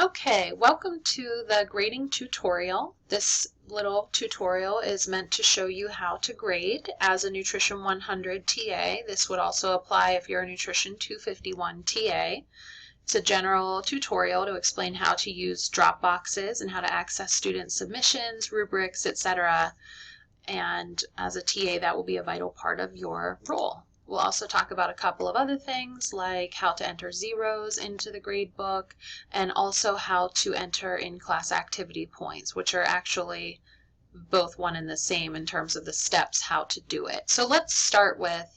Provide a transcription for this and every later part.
Okay, welcome to the grading tutorial. This little tutorial is meant to show you how to grade as a Nutrition 100 TA. This would also apply if you're a Nutrition 251 TA. It's a general tutorial to explain how to use drop boxes and how to access student submissions, rubrics, etc. And as a TA, that will be a vital part of your role. We'll also talk about a couple of other things like how to enter zeros into the grade book and also how to enter in-class activity points, which are actually both one and the same in terms of the steps how to do it. So let's start with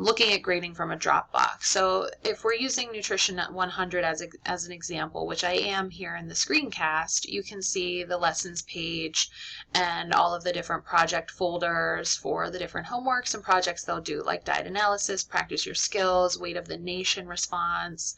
looking at grading from a drop box. So if we're using Nutrition 100 as an example, which I am here in the screencast, you can see the lessons page and all of the different project folders for the different homeworks and projects they'll do, like diet analysis, practice your skills, weight of the nation response.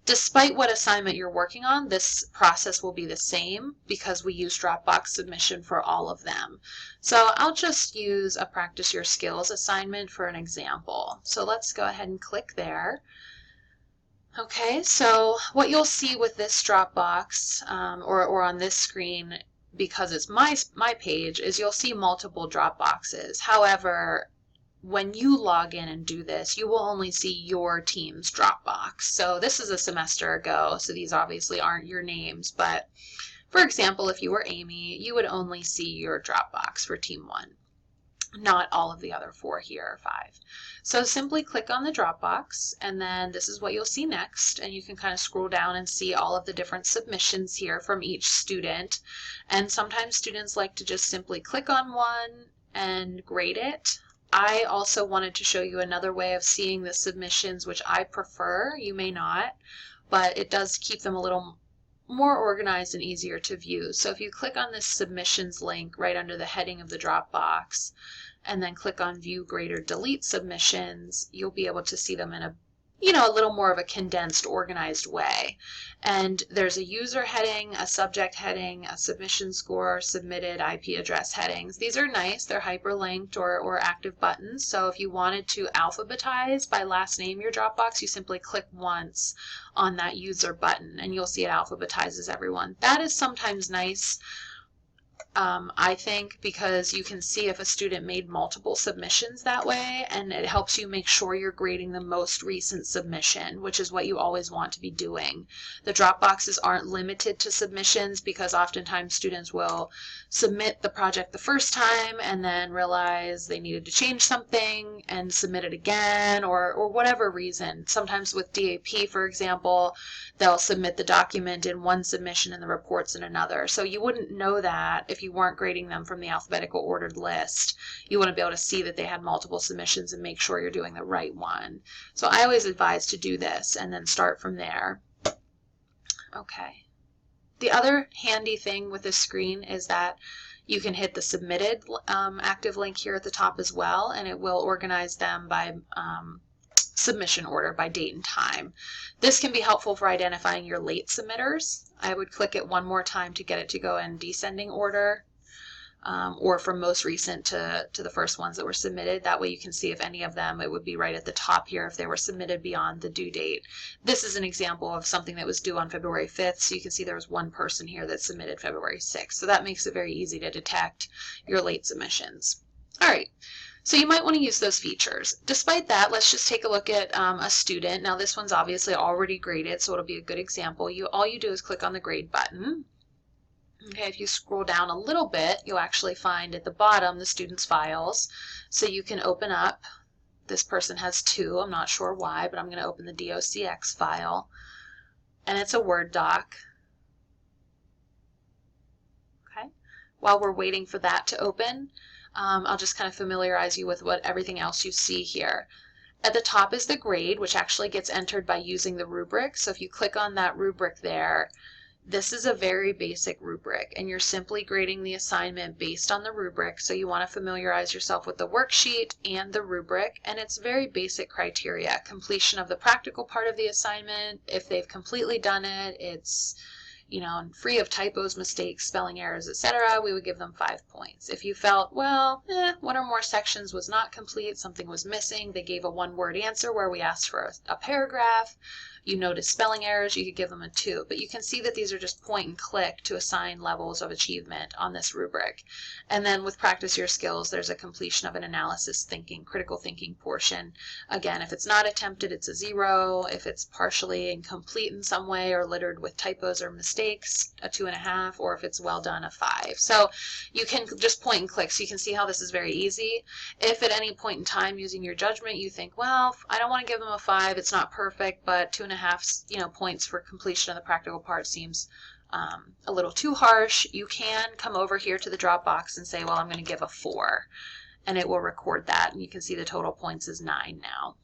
Despite what assignment you're working on, this process will be the same because we use Dropbox submission for all of them. So I'll just use a practice your skills assignment for an example. So let's go ahead and click there. Okay, so what you'll see with this Dropbox or on this screen, because it's my page, is you'll see multiple drop boxes. However, when you log in and do this, you will only see your team's Dropbox. So this is a semester ago, so these obviously aren't your names, but for example, if you were Amy, you would only see your Dropbox for Team 1, not all of the other 4 here or 5. So simply click on the Dropbox, and then this is what you'll see next, and you can kind of scroll down and see all of the different submissions here from each student. And sometimes students like to just simply click on one and grade it. I also wanted to show you another way of seeing the submissions, which I prefer. You may not, but it does keep them a little more organized and easier to view. So if you click on this submissions link right under the heading of the Dropbox, and then click on view, grade, or delete submissions, you'll be able to see them in a little more of a condensed, organized way. And there's a user heading, a subject heading, a submission score, submitted, IP address headings. These are nice. They're hyperlinked or active buttons. So if you wanted to alphabetize by last name your Dropbox, you simply click once on that user button and you'll see it alphabetizes everyone. That is sometimes nice, I think, because you can see if a student made multiple submissions that way, and it helps you make sure you're grading the most recent submission, which is what you always want to be doing. The drop boxes aren't limited to submissions because oftentimes students will submit the project the first time and then realize they needed to change something and submit it again, or whatever reason. Sometimes with DAP, for example, they'll submit the document in one submission and the reports in another. So you wouldn't know that if you weren't grading them from the alphabetical ordered list. You wouldn't be able to see that they had multiple submissions and make sure you're doing the right one. So I always advise to do this and then start from there. Okay. The other handy thing with this screen is that you can hit the submitted active link here at the top as well, and it will organize them by submission order by date and time. This can be helpful for identifying your late submitters. I would click it one more time to get it to go in descending order, or from most recent to the first ones that were submitted. That way you can see if any of them, it would be right at the top here if they were submitted beyond the due date. This is an example of something that was due on February 5th, so you can see there was one person here that submitted February 6th. So that makes it very easy to detect your late submissions. All right. So you might want to use those features. Despite that, let's just take a look at a student. Now this one's obviously already graded, so it'll be a good example. All you do is click on the grade button. Okay, if you scroll down a little bit, you'll actually find at the bottom the student's files. So you can open up, this person has 2, I'm not sure why, but I'm going to open the DOCX file. And it's a Word doc. Okay, while we're waiting for that to open, I'll just kind of familiarize you with everything else you see here. At the top is the grade, which actually gets entered by using the rubric. So if you click on that rubric there, this is a very basic rubric, and you're simply grading the assignment based on the rubric. So you want to familiarize yourself with the worksheet and the rubric, and it's very basic criteria. Completion of the practical part of the assignment. If they've completely done it, it's free of typos, mistakes, spelling errors, etc., we would give them 5 points. If you felt, well, one or more sections was not complete, something was missing, they gave a one-word answer where we asked for a paragraph, you notice spelling errors, you could give them a 2. But you can see that these are just point and click to assign levels of achievement on this rubric. And then with Practice Your Skills, there's a completion of an analysis thinking, critical thinking portion. Again, if it's not attempted, it's a 0. If it's partially incomplete in some way or littered with typos or mistakes, a 2.5, or if it's well done, a 5. So you can just point and click. So you can see how this is very easy. If at any point in time using your judgment you think, well, I don't want to give them a 5, it's not perfect, but 2.5, points for completion of the practical part seems a little too harsh, you can come over here to the drop box and say, well, I'm going to give a 4, and it will record that, and you can see the total points is 9 now.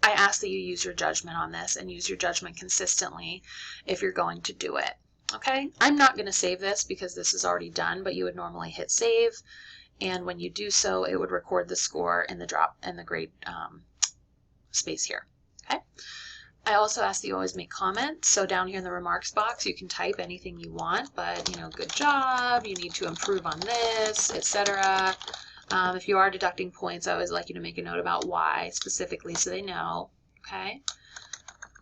I ask that you use your judgment on this and use your judgment consistently if you're going to do it. Okay, I'm not going to save this because this is already done, but you would normally hit save, and when you do so, it would record the score in the grade space here. Okay. I also ask that you always make comments. So down here in the remarks box, you can type anything you want, but good job, you need to improve on this, etc. If you are deducting points, I always like you to make a note about why specifically so they know. Okay.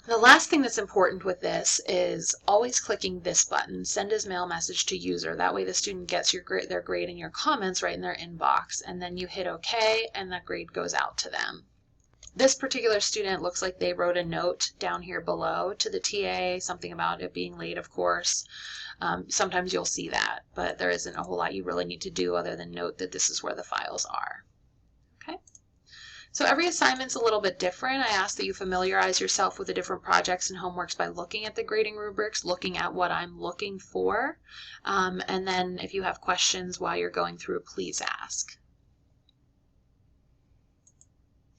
The last thing that's important with this is always clicking this button, send as mail message to user. That way the student gets their grade and your comments right in their inbox, and then you hit OK and that grade goes out to them. This particular student looks like they wrote a note down here below to the TA, something about it being late, of course. Sometimes you'll see that, but there isn't a whole lot you really need to do other than note that this is where the files are. Okay. So every assignment's a little bit different. I ask that you familiarize yourself with the different projects and homeworks by looking at the grading rubrics, looking at what I'm looking for, and then if you have questions while you're going through, please ask.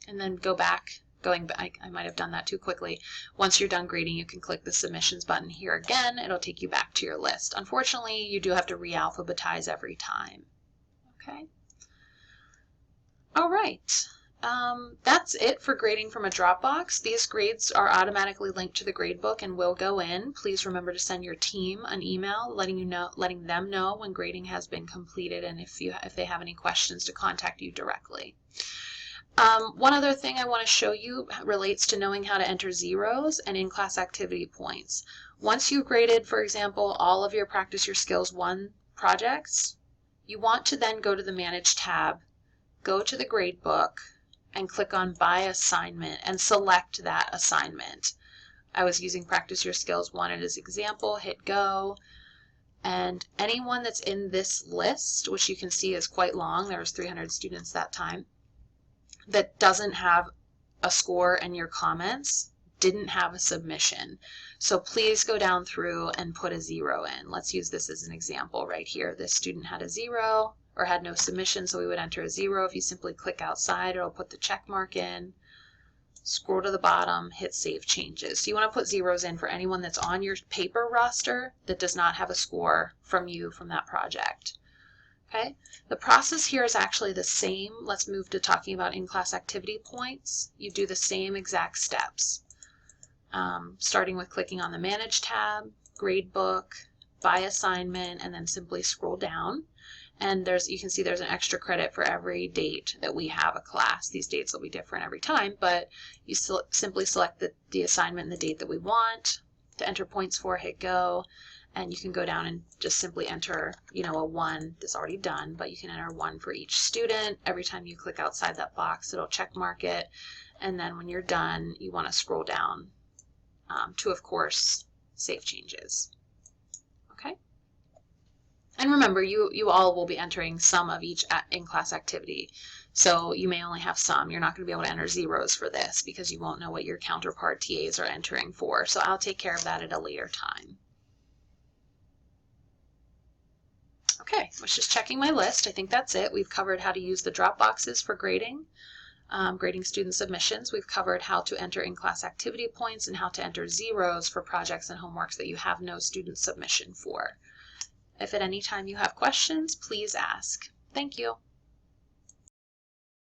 And then I might have done that too quickly. Once you're done grading, you can click the submissions button here again. It'll take you back to your list. Unfortunately, you do have to re-alphabetize every time. Okay. All right. That's it for grading from a Dropbox. These grades are automatically linked to the gradebook and will go in. Please remember to send your team an email letting them know when grading has been completed, and if they have any questions, to contact you directly. One other thing I want to show you relates to knowing how to enter zeros and in-class activity points. Once you've graded, for example, all of your Practice Your Skills 1 projects, you want to then go to the Manage tab, go to the gradebook, and click on By Assignment and select that assignment. I was using Practice Your Skills 1 as example, hit go, and anyone that's in this list, which you can see is quite long, there was 300 students that time, that doesn't have a score and your comments didn't have a submission. So please go down through and put a 0 in. Let's use this as an example right here. This student had a 0 or had no submission, so we would enter a 0. If you simply click outside, it'll put the check mark in, scroll to the bottom, hit Save Changes. So you want to put zeros in for anyone that's on your paper roster that does not have a score from you from that project. Okay, the process here is actually the same. Let's move to talking about in-class activity points. You do the same exact steps, starting with clicking on the Manage tab, Gradebook, By Assignment, and then simply scroll down. And you can see there's an extra credit for every date that we have a class. These dates will be different every time, but you simply select the assignment and the date that we want to enter points for, hit go. And you can go down and just simply enter, a 1 that's already done, but you can enter 1 for each student. Every time you click outside that box, it'll check mark it. And then when you're done, you want to scroll down to, of course, Save Changes. Okay? And remember, you all will be entering some of each in-class activity. So you may only have some. You're not going to be able to enter zeros for this because you won't know what your counterpart TAs are entering for. So I'll take care of that at a later time. Okay, I was just checking my list. I think that's it. We've covered how to use the drop boxes for grading, grading student submissions. We've covered how to enter in-class activity points and how to enter zeros for projects and homeworks that you have no student submission for. If at any time you have questions, please ask. Thank you.